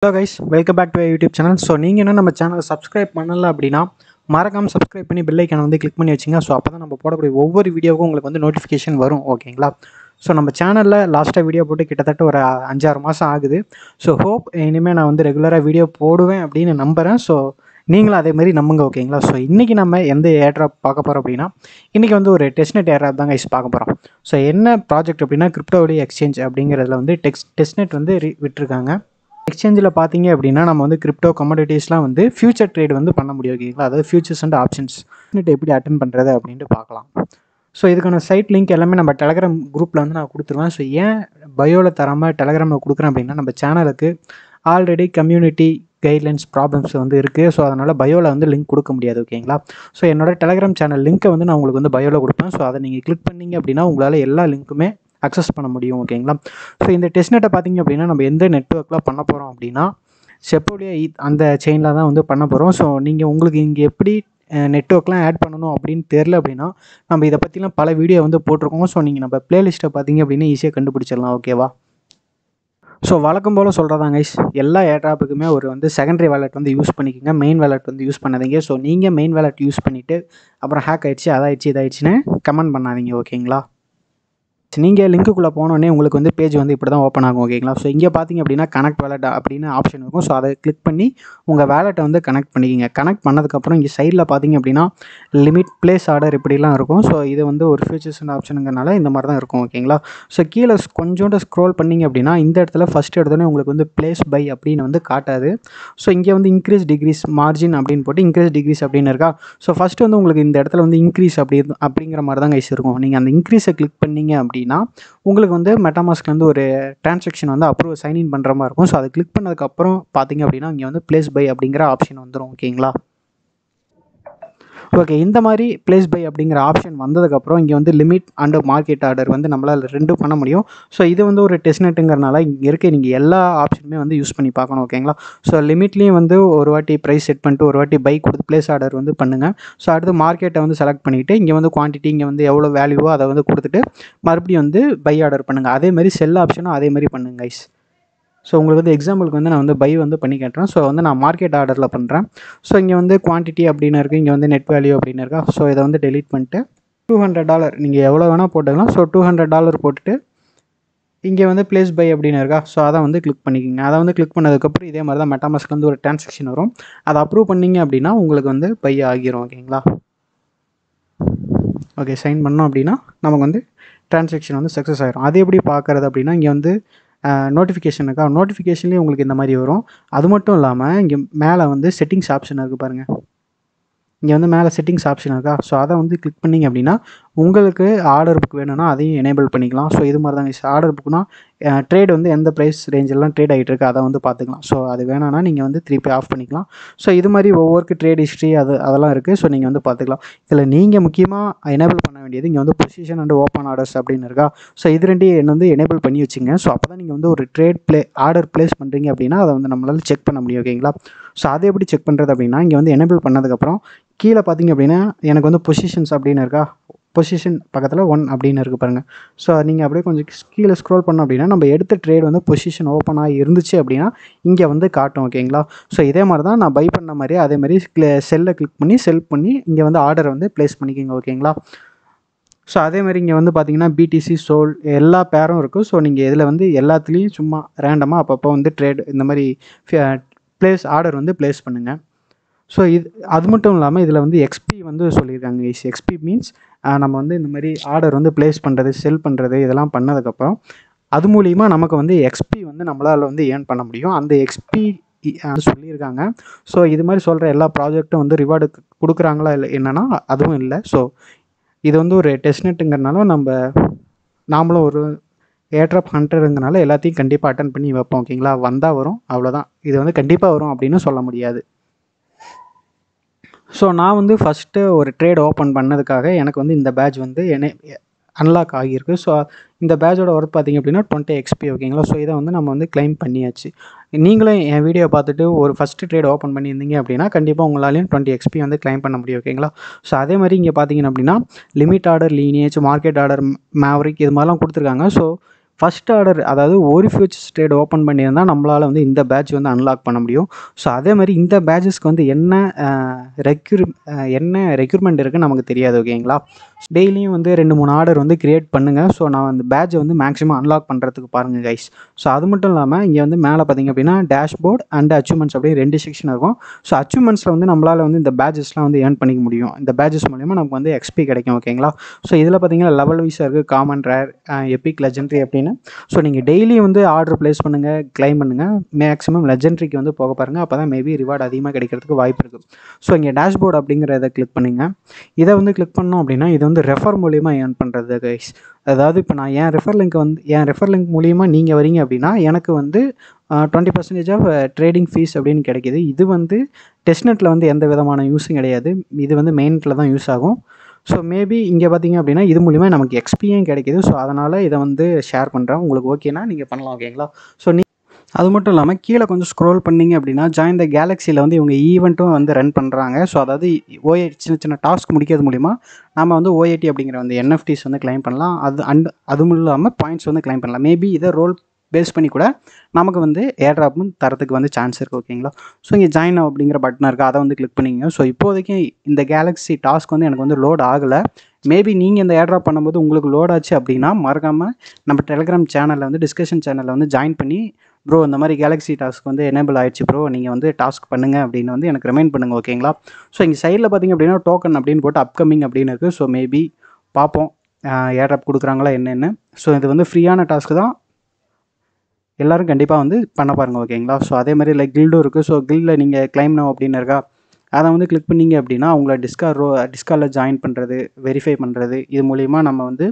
Hello guys, welcome back to our YouTube channel. So நீங்கள் என்ன நம்ம சேனலை சப்ஸ்கிரைப் பண்ணல அப்படின்னா மறக்காமல் சப்ஸ்கிரைப் பண்ணி பெல் ஐக்கானை வந்து கிளிக் பண்ணி வச்சுங்க. ஸோ அப்போ தான் நம்ம போடக்கூடிய ஒவ்வொரு வீடியோவுக்கும் உங்களுக்கு வந்து நோட்டிஃபிகேஷன் வரும். ஓகேங்களா? ஸோ நம்ம சேனலில் லாஸ்ட்டாக வீடியோ போட்டு கிட்டத்தட்ட ஒரு 5-6 மாதம் ஆகுது. ஸோ ஹோப் இனிமேல் நான் வந்து ரெகுலராக வீடியோ போடுவேன் அப்படின்னு நம்புகிறேன். ஸோ நீங்களும் அதேமாதிரி நம்புங்க. ஓகேங்களா? ஸோ இன்றைக்கி நம்ம எந்த ஏர்ட்ராப் பார்க்க போகிறோம் அப்படின்னா இன்றைக்கி வந்து ஒரு டெஸ்ட்நெட் ஏர்ட்ராப் தான் கைஸ் பார்க்க போகிறோம். ஸோ என்ன ப்ராஜெக்ட் அப்படின்னா கிரிப்டோவுடைய எக்ஸ்சேஞ்ச் அப்படிங்கிறதுல வந்து டெஸ்ட்நெட் வந்து விட்டுருக்காங்க. எக்ஸ்சேஞ்சில் பார்த்தீங்க அப்படின்னா நம்ம வந்து கிரிப்டோ கமோடிட்டிஸ்லாம் வந்து ஃபியூச்சர் ட்ரேட் வந்து பண்ண முடியும். ஓகேங்களா? அதாவது ஃபியூச்சர்ஸ் அண்ட் ஆப்ஷன்ஸ் எப்படி அட்டன் பண்ணுறது அப்படின்ட்டு பார்க்கலாம். ஸோ இதுக்கான சைட் லிங்க் எல்லாமே நம்ம டெலகிராம் குரூப்பில் வந்து நான் கொடுத்துருவேன். ஸோ ஏன் பயோவில் தராமல் டெலகிராமில் கொடுக்குறேன் அப்படின்னா நம்ம சேனலுக்கு ஆல்ரெடி கம்யூனிட்டி கைட்லைன்ஸ் ப்ராப்ளம்ஸ் வந்து இருக்குது. ஸோ அதனால் பயோவில் வந்து லிங்க் கொடுக்க முடியாது. ஓகேங்களா? ஸோ என்னோட டெலகிராம் சேனல் லிங்க்கை வந்து நான் உங்களுக்கு வந்து பயோவில் கொடுப்பேன். ஸோ அதை நீங்கள் கிளிக் பண்ணிங்க அப்படின்னா உங்களால் எல்லா லிங்க்குமே அக்சஸ் பண்ண முடியும். ஓகேங்களா? ஸோ இந்த டெஸ்ட்நெட்டை பார்த்தீங்க அப்படின்னா நம்ம எந்த நெட்வொர்க்கில் பண்ண போகிறோம் அப்படின்னா செப்போலியா அந்த செயினில் தான் வந்து பண்ண போகிறோம். ஸோ நீங்கள் உங்களுக்கு இங்கே எப்படி நெட்வொர்க்லாம் ஆட் பண்ணணும் அப்படின்னு தெரில அப்படின்னா நம்ம இதை பற்றிலாம் பல வீடியோ வந்து போட்டிருக்கோம். ஸோ நீங்கள் நம்ம பிளேலிஸ்ட்டை பார்த்தீங்க அப்படின்னா ஈஸியாக கண்டுபிடிச்சிடலாம். ஓகேவா? ஸோ வழக்கம் போல் சொல்கிறதாங்க கைஸ், எல்லா ஏர்ட்ராப்புக்குமே ஒரு வந்து செகண்டரி வேலெட் வந்து யூஸ் பண்ணிக்கோங்க. மெயின் வேலெட் வந்து யூஸ் பண்ணாதீங்க. ஸோ நீங்கள் மெயின் வேலெட் யூஸ் பண்ணிவிட்டு அப்புறம் ஹேக் ஆகிடுச்சு அதாகிடுச்சு இதாகிடுச்சுன்னு கமெண்ட் பண்ணாதீங்க. ஓகேங்களா? நீங்கள் லிங்க்குள்ளே போனோடனே உங்களுக்கு வந்து பேஜ் வந்து இப்படி தான் ஓப்பன் ஆகும். ஓகேங்களா? ஸோ இங்கே பார்த்தீங்க அப்படின்னா கனெக்ட் வேலெட் அப்படின்னு ஆப்ஷன் இருக்கும். ஸோ அதை கிளிக் பண்ணி உங்கள் வேலெட்டை வந்து கனெக்ட் பண்ணிக்கிங்க. கனெக்ட் பண்ணதுக்கப்புறம் இங்கே சைடில் பார்த்தீங்க அப்படின்னா லிமிட் பிளேஸ் ஆர்டர் இப்படிலாம் இருக்கும். ஸோ இது வந்து ஒரு ஃபியூச்சர்ஸ் அண்ட் ஆப்ஷனுங்கிறனால இந்த மாதிரி தான் இருக்கும். ஓகேங்களா? ஸோ கீழே கொஞ்சோண்டு ஸ்க்ரோல் பண்ணிங்க அப்படின்னா இந்த இடத்துல ஃபஸ்ட் எடுத்தோடனே உங்களுக்கு வந்து பிளேஸ் பை அப்படின்னு வந்து காட்டாது. ஸோ இங்கே வந்து இன்க்ரீஸ் டிக்ரீஸ் மார்ஜின் அப்படின்னு போட்டு இன்க்ரீஸ் டிக்ரீஸ் அப்படின்னு இருக்கா. ஸோ ஃபஸ்ட்டு வந்து உங்களுக்கு இந்த இடத்துல வந்து இன்க்ரீஸ் அப்படிங்கிற மாதிரி தான் கைஸ் இருக்கும். நீங்கள் அந்த இன்க்ரீஸை கிளிக் பண்ணிங்க அப்படின்னா உங்களுக்கு வந்து மெட்டாமாஸ்க்லேருந்து ஒரு டிரான்சாக்ஷன் வந்து அப்ரூவ் சைன்இன் பண்ணுற மாதிரி இருக்கும். ஸோ அதை கிளிக் பண்ணதுக்கப்புறம் பார்த்தீங்க அப்படின்னா இங்கே வந்து பிளேஸ் பை அப்படிங்கிற ஆப்ஷன் வந்துடும். ஓகேங்களா? ஓகே, இந்த மாதிரி பிளேஸ் பை அப்படிங்கிற ஆப்ஷன் வந்ததுக்கப்புறம் இங்கே வந்து லிமிட் அண்ட் மார்க்கெட் ஆர்டர் வந்து நம்மளால் ரெண்டும் பண்ண முடியும். ஸோ இது வந்து ஒரு டெஸ்ட்நெட்டுங்கிறனால இங்கே இருக்க நீங்கள் எல்லா ஆப்ஷனுமே வந்து யூஸ் பண்ணி பார்க்கணும். ஓகேங்களா? ஸோ லிமிட்லேயும் வந்து ஒரு வாட்டி ப்ரைஸ் செட் பண்ணிட்டு ஒரு வாட்டி பை கொடுத்து பிளேஸ் ஆர்டர் வந்து பண்ணுங்கள். ஸோ அடுத்து மார்க்கெட்டை வந்து செலக்ட் பண்ணிவிட்டு இங்கே வந்து குவான்டிட்டி இங்கே வந்து எவ்வளோ வேல்யூவோ அதை வந்து கொடுத்துட்டு மறுபடியும் வந்து பை ஆர்டர் பண்ணுங்கள். அதேமாதிரி செல் ஆப்ஷனும் அதே மாதிரி பண்ணுங்க கைஸ். ஸோ உங்களுக்கு வந்து எக்ஸாம்பிளுக்கு வந்து நான் வந்து பை வந்து பண்ணி காட்டுறேன். ஸோ வந்து நான் மார்க்கெட் ஆர்டரில் பண்ணுறேன். ஸோ இங்கே வந்து குவான்டிட்டி அப்படின்னு இருக்குது, இங்கே வந்து நெட் வேல்யூ அப்படின்னு இருக்கா. ஸோ இதை வந்து டெலீட் பண்ணிட்டு $200 நீங்கள் எவ்வளோ வேணால் போட்டுக்கலாம். ஸோ $200 போட்டுட்டு இங்கே வந்து பிளேஸ் பை அப்படின்னு இருக்கா. ஸோ அதை வந்து கிளிக் பண்ணிக்கோங்க. அதை வந்து கிளிக் பண்ணதுக்கப்புறம் இதே மாதிரி தான் மெட்டாமாஸ்க்லேருந்து ஒரு டிரான்சாக்ஷன் வரும். அதை அப்ரூவ் பண்ணிங்க அப்படின்னா உங்களுக்கு வந்து பை ஆகிரும். ஓகேங்களா? ஓகே, சைன் பண்ணோம் அப்படின்னா நமக்கு வந்து டிரான்சாக்ஷன் வந்து சக்ஸஸ் ஆகிரும். அது எப்படி பார்க்குறது அப்படின்னா இங்கே வந்து நோட்டிஃபிகேஷனுக்கா நோட்டிஃபிகேஷன்லேயும் உங்களுக்கு இந்த மாதிரி வரும். அது மட்டும் இல்லாமல் இங்கே மேலே வந்து செட்டிங்ஸ் ஆப்ஷன் இருக்குது பாருங்கள். இங்கே வந்து மேலே செட்டிங்ஸ் ஆப்ஷன் இருக்கா. ஸோ அதை வந்து கிளிக் பண்ணிங்க அப்படின்னா உங்களுக்கு ஆர்டர் புக் வேணும்னா அதையும் எனேபிள் பண்ணிக்கலாம். ஸோ இது மாதிரி தாங்க ஆர்டர் புக்னா ட்ரேட் வந்து எந்த ப்ரைஸ் ரேஞ்செல்லாம் ட்ரேட் ஆகிட்டு இருக்குது அதை வந்து பார்த்துக்கலாம். ஸோ அது வேணான்னா நீங்கள் வந்து திருப்பி ஆஃப் பண்ணிக்கலாம். ஸோ இது மாதிரி ஒவ்வொரு ட்ரேட் ஹிஸ்ட்ரி அதெல்லாம் இருக்குது. ஸோ நீங்கள் வந்து பார்த்துக்கலாம். இதில் நீங்கள் முக்கியமாக எனேபிள் பண்ண வேண்டியது இங்கே வந்து பொசிஷன் அண்ட் ஓப்பன் ஆர்டர்ஸ் அப்படின்னு இருக்கா. ஸோ இது ரெண்டையும் வந்து எனேபிள் பண்ணி வச்சுங்க. ஸோ அப்போ தான் நீங்கள் வந்து ஒரு ஆர்டர் ப்ளேஸ் பண்ணுறீங்க அப்படின்னா அதை வந்து நம்மளால் செக் பண்ண முடியும். ஓகேங்களா? ஸோ அதை எப்படி செக் பண்ணுறது அப்படின்னா இங்கே வந்து எனேபிள் பண்ணதுக்கப்புறம் கீழே பார்த்தீங்க அப்படின்னா எனக்கு வந்து பொசிஷன்ஸ் அப்படின்னு இருக்கா. பொசிஷன் பக்கத்தில் 1 அப்படின்னு இருக்குது பாருங்கள். ஸோ நீங்கள் அப்படியே கொஞ்சம் கீழே ஸ்க்ரோல் பண்ணோம் அப்படின்னா நம்ம எடுத்த ட்ரேட் வந்து பொசிஷன் ஓப்பனாக இருந்துச்சு அப்படின்னா இங்கே வந்து காட்டும். ஓகேங்களா? ஸோ இதே மாதிரி தான் நான் பை பண்ண மாதிரி அதே மாதிரி செல்லை கிளிக் பண்ணி செல் பண்ணி இங்கே வந்து ஆர்டரை வந்து ப்ளேஸ் பண்ணிக்கோங்க. ஓகேங்களா? ஸோ அதே மாதிரி இங்கே வந்து பார்த்தீங்கன்னா பிடிசி சோல் எல்லா பேரும் இருக்குது. ஸோ நீங்கள் இதில் வந்து எல்லாத்துலேயும் சும்மா ரேண்டமாக அப்பப்போ வந்து ட்ரேட் இந்த மாதிரி ஆர்டர் வந்து ப்ளேஸ் பண்ணுங்கள். ஸோ அது மட்டும் இல்லாமல் இதில் வந்து எக்ஸ்பி வந்து சொல்லியிருக்காங்க. எக்ஸ்பி மீன்ஸ் நம்ம வந்து இந்த மாதிரி ஆர்டர் வந்து ப்ளேஸ் பண்ணுறது செல் பண்ணுறது இதெல்லாம் பண்ணதுக்கப்புறம் அது மூலிமா நமக்கு வந்து எக்ஸ்பி வந்து நம்மளால் வந்து ஏர்ன் பண்ண முடியும். அந்த எக்ஸ்பி சொல்லியிருக்காங்க. ஸோ இது மாதிரி சொல்கிற எல்லா ப்ராஜெக்ட்டும் வந்து ரிவார்டு கொடுக்குறாங்களா இல்லை என்னென்னா அதுவும் இல்லை. ஸோ இது வந்து ஒரு டெஸ்ட்நெட்டுங்கிறனால நாமளும் ஒரு ஏர்ட்ராப் ஹண்டருங்கிறனால எல்லாத்தையும் கண்டிப்பாக அட்டன் பண்ணி வைப்போம். ஓகேங்களா? வந்தால் வரும், அவ்வளோதான். இது வந்து கண்டிப்பாக வரும் அப்படின்னு சொல்ல முடியாது. ஸோ நான் வந்து ஃபஸ்ட்டு ஒரு ட்ரேட் ஓப்பன் பண்ணதுக்காக எனக்கு வந்து இந்த பேட்ச் வந்து அன்லாக் ஆகியிருக்கு. ஸோ இந்த பேட்சோட ஒர்த் பார்த்திங்க அப்படின்னா 20 XP. ஓகேங்களா? ஸோ இதை வந்து நம்ம வந்து கிளைம் பண்ணியாச்சு. நீங்களும் என் வீடியோ பார்த்துட்டு ஒரு ஃபஸ்ட்டு ட்ரேட் ஓப்பன் பண்ணியிருந்தீங்க அப்படின்னா கண்டிப்பாக உங்களாலையும் 20 XP வந்து கிளைம் பண்ண முடியும். ஓகேங்களா? ஸோ அதே மாதிரி இங்கே பார்த்தீங்க அப்படின்னா limit order lineage market order Maverick இது மாதிரிலாம் கொடுத்துருக்காங்க. ஸோ ஃபர்ஸ்ட் ஆர்டர் அதாவது ஒரு ஃபியூச்சர்ஸ் ட்ரேட் ஓப்பன் பண்ணியிருந்தால் நம்மளால் வந்து இந்த பேட்ச் வந்து அன்லாக் பண்ண முடியும். ஸோ அதே மாதிரி இந்த பேட்சஸ்க்கு வந்து என்ன ரெக்யூர்மெண்ட் இருக்குன்னு நமக்கு தெரியாது. ஓகேங்களா? டெய்லியும் வந்து 2-3 ஆர்டர் வந்து கிரியேட் பண்ணுங்கள். ஸோ நான் அந்த பேட்சை வந்து மேக்ஸிமம் அன்லாக் பண்ணுறதுக்கு பாருங்கள் கைஸ். ஸோ அது மட்டும் இல்லாமல் இங்கே வந்து மேலே பார்த்திங்க அப்படின்னா டேஷ்போர்ட் அண்ட் அச்சீவ்மெண்ட்ஸ் அப்படின்னு 2 செக்ஷன் இருக்கும். ஸோ அச்சீவ்மெண்ட்ஸில் வந்து நம்மளால் வந்து இந்த பேட்சஸ்லாம் வந்து ஏர்ன் பண்ணிக்க முடியும். இந்த பேட்சஸ் மூலிமா நமக்கு வந்து எக்ஸ்பி கிடைக்கும். ஓகேங்களா? ஸோ இதில் பார்த்தீங்கன்னா லெவல் வைஸாக இருக்குது, காமன், ரேர், எபிக், லெஜெண்டரி அப்படின்னு. ஸோ நீங்கள் டெய்லி வந்து ஆர்டர் ப்ளேஸ் பண்ணுங்கள், கிளைம் பண்ணுங்கள். மேக்ஸிமம் லெஜெண்டரிக்கு வந்து போக பாருங்கள். அப்போ தான் மேபி ரிவார்டு அதிகமாக கிடைக்கிறதுக்கு வாய்ப்பு இருக்குது. ஸோ இங்கே டேஷ்போர்ட் அப்படிங்கிறத கிளிக் பண்ணிங்க. இதை வந்து கிளிக் பண்ணோம் அப்படின்னா இது வந்து ரெஃபர் மூலிமா ஏர்ன் பண்ணுறது கைஸ். அதாவது இப்போ நான் என் ரெஃபர் லிங்க் மூலிமா நீங்கள் வரீங்க அப்படின்னா எனக்கு வந்து 20% ஆஃப் ட்ரேடிங் ஃபீஸ் அப்படின்னு கிடைக்கிது. இது வந்து டெஸ்ட்நெட்டில் வந்து எந்த விதமான யூஸும் கிடையாது. இது வந்து மெயினில் தான் யூஸ் ஆகும். ஸோ மேபி இங்கே பார்த்தீங்க அப்படின்னா இது மூலிமா நமக்கு எக்ஸ்பியும் கிடைக்கிது. ஸோ அதனால் இதை வந்து ஷேர் பண்ணுறேன். உங்களுக்கு ஓகேனா நீங்கள் பண்ணலாம். ஓகேங்களா? ஸோ அது மட்டும் இல்லாமல் கீழே கொஞ்சம் ஸ்க்ரோல் பண்ணிங்க அப்படின்னா ஜாயின் த கேலக்ஸியில் வந்து இவங்க ஈவெண்ட்டும் வந்து ரன் பண்ணுறாங்க. ஸோ அதாவது சின்ன சின்ன டாஸ்க் முடிக்கிறது மூலிமா நம்ம வந்து OAT அப்படிங்கிற வந்து NFTs வந்து கிளைம் பண்ணலாம். அதுவும் இல்லாமல் பாயிண்ட்ஸ் வந்து கிளைம் பண்ணலாம். மேபி இதை ரோல் பேஸ் பண்ணி கூட நமக்கு வந்து ஏர்ட்ராப்பும் தரத்துக்கு வந்து சான்ஸ் இருக்குது. ஓகேங்களா? ஸோ இங்கே ஜாயின் அப்படிங்கிற பட்டன் இருக்குது, அதை வந்து கிளிக் பண்ணிங்க. ஸோ இப்போதைக்கு இந்த கேலக்ஸி டாஸ்க் வந்து எனக்கு வந்து லோட் ஆகலை. மேபி நீங்கள் இந்த ஏர்ட்ராப் பண்ணும்போது உங்களுக்கு லோட் ஆச்சு அப்படின்னா மறக்காமல் நம்ம டெலிகிராம் சேனலில் வந்து டிஸ்கஷன் சேனலில் வந்து ஜாயின் பண்ணி ப்ரோ இந்த மாதிரி கேலக்ஸி டாஸ்க் வந்து எனேபிள் ஆகிடுச்சு ப்ரோ, நீங்கள் வந்து டாஸ்க் பண்ணுங்கள் அப்படின்னு வந்து எனக்கு ரிமைண்ட் பண்ணுங்கள். ஓகேங்களா? ஸோ இங்கே சைடில் பார்த்திங்க அப்படின்னா டோக்கன் அப்படின்னு போட்டு அப்கமிங் அப்படின்னு இருக்குது. ஸோ மேபி பார்ப்போம் ஏர்ட்ராப் கொடுக்குறாங்களா என்னென்னு. ஸோ இது வந்து ஃப்ரீயான டாஸ்க்கு தான், எல்லோரும் கண்டிப்பாக வந்து பண்ண பாருங்கள். ஓகேங்களா? ஸோ அதே மாதிரி கில்டும் இருக்குது. ஸோ கில்டில் நீங்கள் கிளைம் நோ அப்படின்னு இருக்கா, அதை வந்து கிளிக் பண்ணிங்க அப்படின்னா உங்களை டிஸ்கார்டில் ஜாயின் பண்ணுறது, வெரிஃபை பண்ணுறது, இது மூலிமா நம்ம வந்து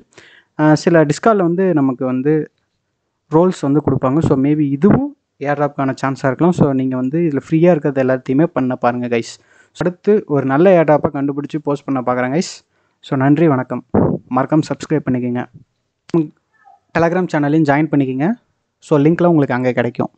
சில டிஸ்கார்டில் வந்து நமக்கு வந்து ரோல்ஸ் வந்து கொடுப்பாங்க. ஸோ மேபி இதுவும் ஏர்ட்ராப்க்கான சான்ஸாக இருக்கலாம். ஸோ நீங்கள் வந்து இதில் ஃப்ரீயாக இருக்கிறது எல்லாத்தையுமே பண்ண பாருங்கள் கைஸ். அடுத்து ஒரு நல்ல ஏர்ட்ராப்பை கண்டுபிடிச்சி போஸ்ட் பண்ண பார்க்குறேன் கைஸ். ஸோ நன்றி, வணக்கம். மறக்காம சப்ஸ்கிரைப் பண்ணிக்கோங்க. டெலகிராம் சேனலையும் ஜாயின் பண்ணிக்கோங்க. ஸோ லிங்க்லாம் உங்களுக்கு அங்கே கிடைக்கும்.